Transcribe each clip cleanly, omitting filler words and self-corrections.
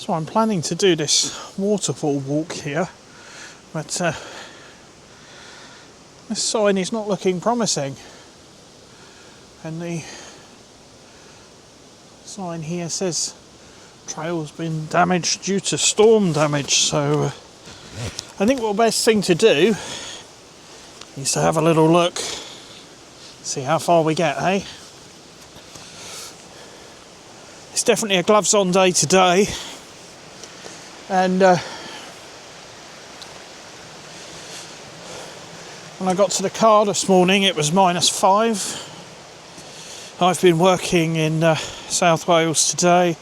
So I'm planning to do this waterfall walk here, but this sign is not looking promising, and the sign here says trail's been damaged due to storm damage. So I think what the best thing to do is to have a little look, see how far we get, eh? It's definitely a gloves on day today, and when I got to the car this morning it was -5. I've been working in South Wales today,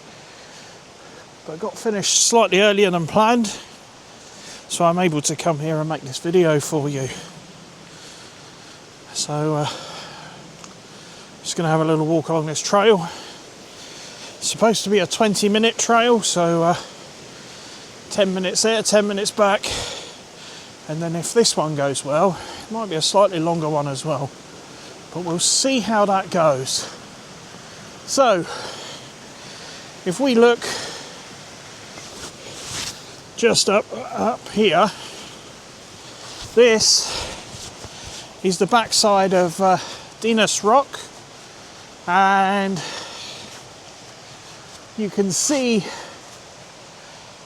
but I got finished slightly earlier than planned, so I'm able to come here and make this video for you. So just going to have a little walk along this trail. It's supposed to be a 20-minute trail, so 10 minutes there, 10 minutes back, and then if this one goes well, it might be a slightly longer one as well, but we'll see how that goes. So if we look just up here, this is the backside of Dinas Rock, and you can see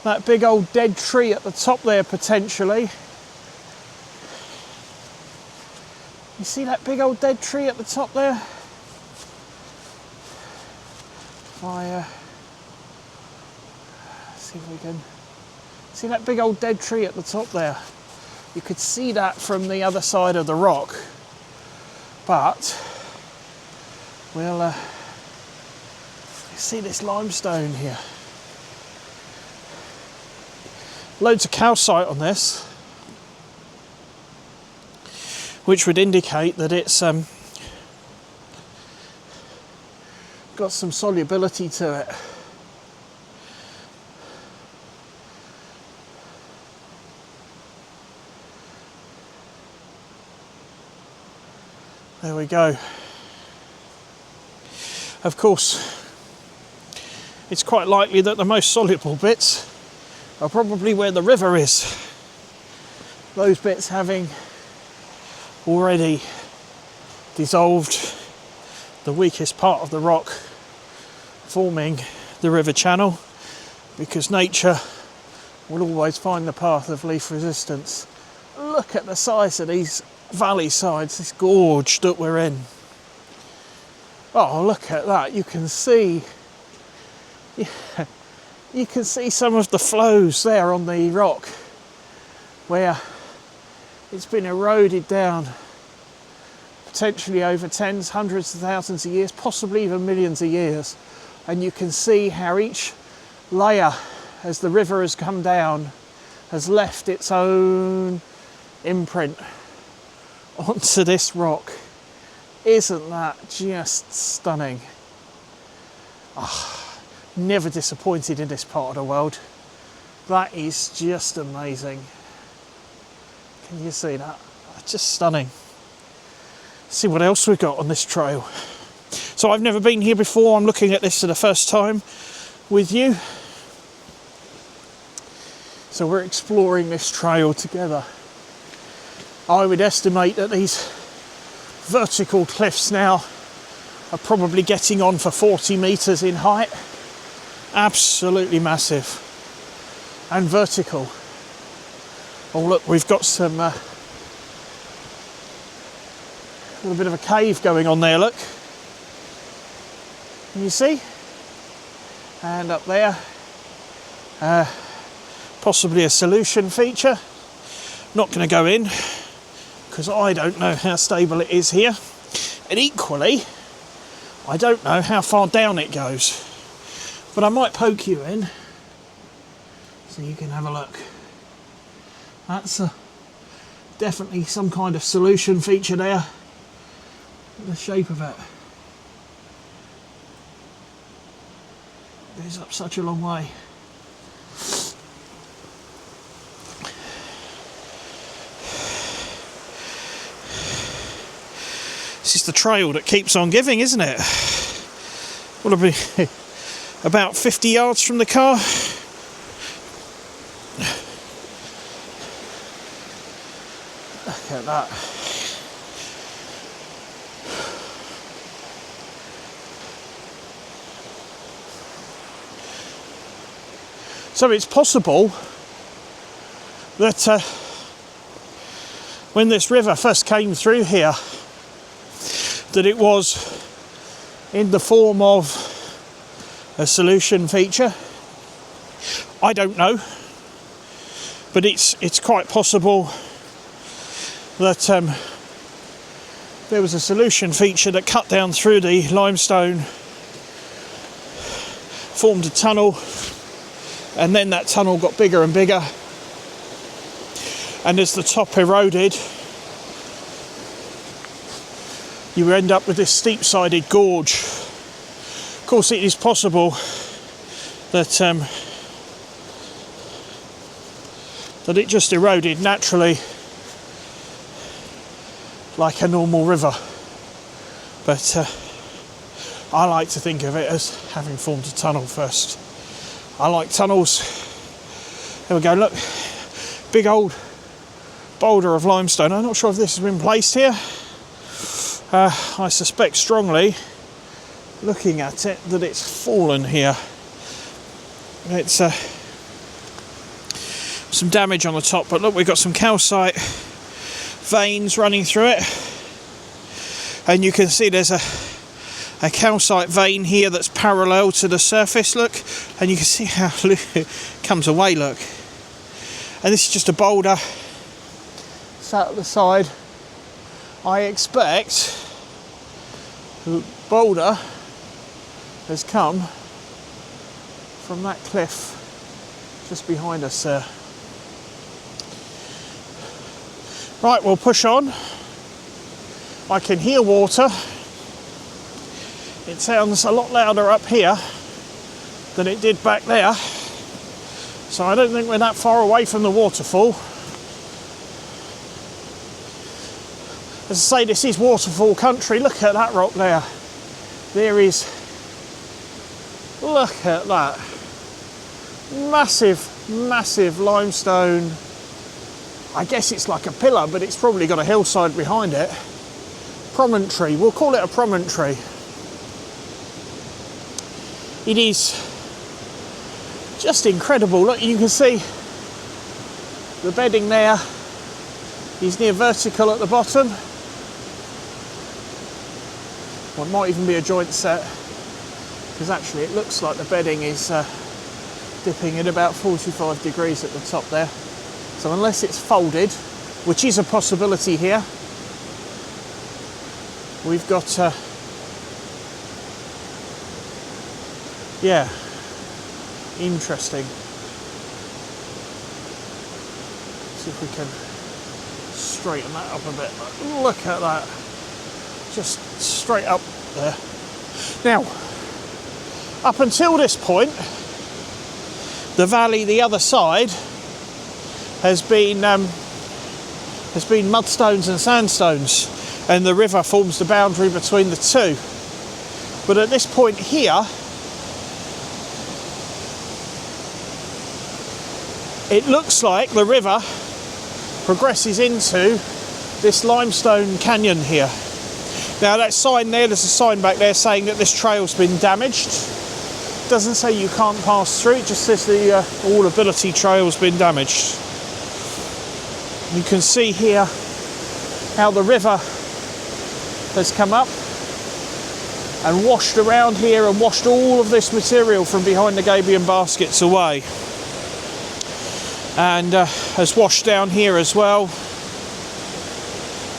that big old dead tree at the top there potentially. You see that big old dead tree at the top there? If I see if we can see that big old dead tree at the top there. You could see that from the other side of the rock, but we'll see this limestone here. Loads of calcite on this, which would indicate that it's got some solubility to it. There we go. Of course, it's quite likely that the most soluble bits are probably where the river is. Those bits having already dissolved the weakest part of the rock, forming the river channel, because nature will always find the path of least resistance. Look at the size of these valley sides, this gorge that we're in. Oh, look at that. You can see some of the flows there on the rock where it's been eroded down, potentially over tens, hundreds of thousands of years, possibly even millions of years. And you can see how each layer, as the river has come down, has left its own imprint onto this rock. Isn't that just stunning? Oh, never disappointed in this part of the world. That is just amazing. Can you see that? Just stunning. See what else we've got on this trail. So I've never been here before. I'm looking at this for the first time with you. So we're exploring this trail together. I would estimate that these vertical cliffs now are probably getting on for 40 metres in height. Absolutely massive and vertical. Oh look, we've got some little bit of a cave going on there, look. Can you see? And up there, possibly a solution feature. Not going to go in because I don't know how stable it is here, and equally I don't know how far down it goes, but I might poke you in so you can have a look. That's definitely some kind of solution feature there. The shape of it goes up such a long way. This is the trail that keeps on giving, isn't it? Will it be about 50 yards from the car? Look at that. So it's possible that when this river first came through here, that it was in the form of a solution feature. I don't know, but it's quite possible that there was a solution feature that cut down through the limestone, formed a tunnel, and then that tunnel got bigger and bigger, and as the top eroded, you end up with this steep-sided gorge. Of course, it is possible that that it just eroded naturally like a normal river, but I like to think of it as having formed a tunnel first. I like tunnels. There we go, look, big old boulder of limestone. I'm not sure if this has been placed here. I suspect strongly, looking at it, that it's fallen here. It's some damage on the top, but look, we've got some calcite veins running through it, and you can see there's a calcite vein here that's parallel to the surface, look, and you can see how it comes away, look. And this is just a boulder sat at the side. I expect the boulder has come from that cliff just behind us there. Right, we'll push on. I can hear water. It sounds a lot louder up here than it did back there. So I don't think we're that far away from the waterfall. As I say, this is waterfall country. Look at that rock there. There is, look at that. Massive, massive limestone. I guess it's like a pillar, but it's probably got a hillside behind it. Promontory, we'll call it a promontory. It is just incredible. Look, you can see the bedding there is near vertical at the bottom. Well, it might even be a joint set, because actually it looks like the bedding is dipping at about 45 degrees at the top there. So unless it's folded, which is a possibility here, we've got yeah, interesting. See if we can straighten that up a bit. Look at that, just straight up there. Now, up until this point, the valley the other side has been mudstones and sandstones, and the river forms the boundary between the two. But at this point here, it looks like the river progresses into this limestone canyon here. Now that sign there, there's a sign back there saying that this trail's been damaged. Doesn't say you can't pass through, it just says the all-ability trail's been damaged. You can see here how the river has come up and washed around here and washed all of this material from behind the gabion baskets away, and has washed down here as well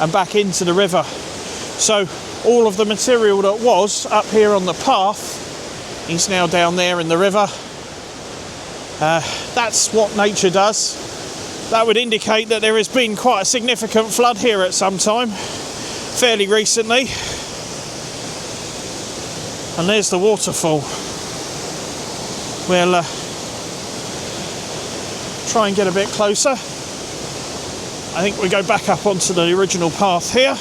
and back into the river. So all of the material that was up here on the path is now down there in the river. That's what nature does. That would indicate that there has been quite a significant flood here at some time, fairly recently. And there's the waterfall. We'll try and get a bit closer. I think we go back up onto the original path here.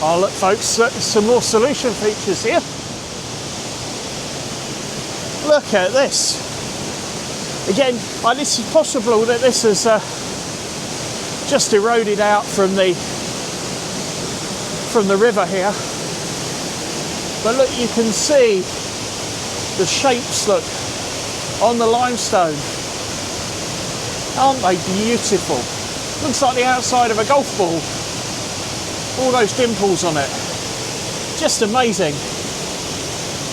Oh look folks, there's some more solution features here. Look at this. Again, this is possible that this has just eroded out from the river here. But look, you can see the shapes, look, on the limestone. Aren't they beautiful? Looks like the outside of a golf ball. All those dimples on it. Just amazing.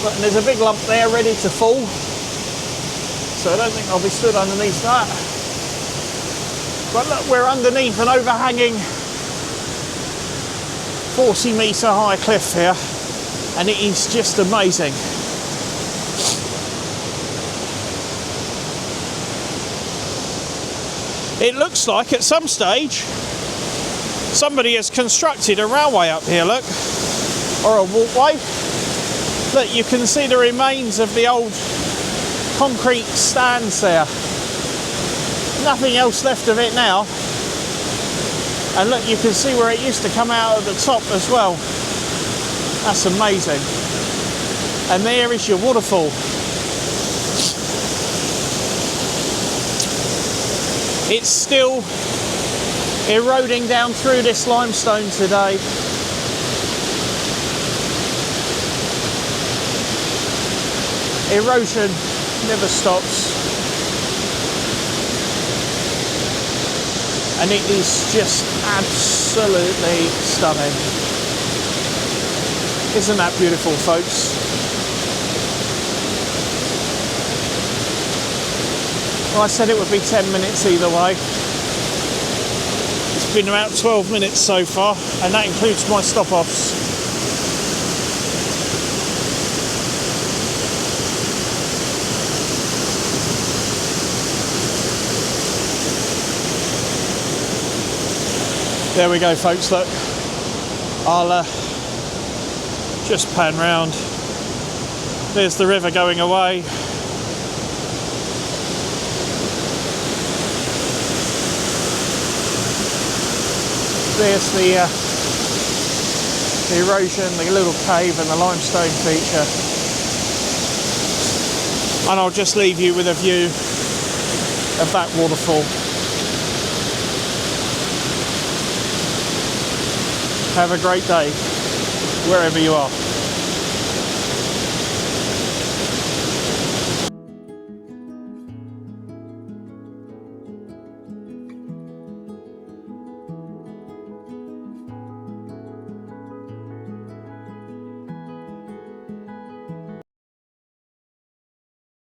Look, and there's a big lump there ready to fall. So I don't think I'll be stood underneath that. But look, we're underneath an overhanging 40-metre high cliff here, and it is just amazing. It looks like at some stage somebody has constructed a railway up here, look, or a walkway. Look, you can see the remains of the old concrete stands there. Nothing else left of it now. And look, you can see where it used to come out at the top as well. That's amazing. And there is your waterfall. It's still eroding down through this limestone today. Erosion never stops. And it is just absolutely stunning. Isn't that beautiful, folks? Well, I said it would be 10 minutes either way. It's been about 12 minutes so far, and that includes my stop-offs. There we go, folks, look. I'll just pan round. There's the river going away. There's the erosion, the little cave and the limestone feature. And I'll just leave you with a view of that waterfall. Have a great day, wherever you are.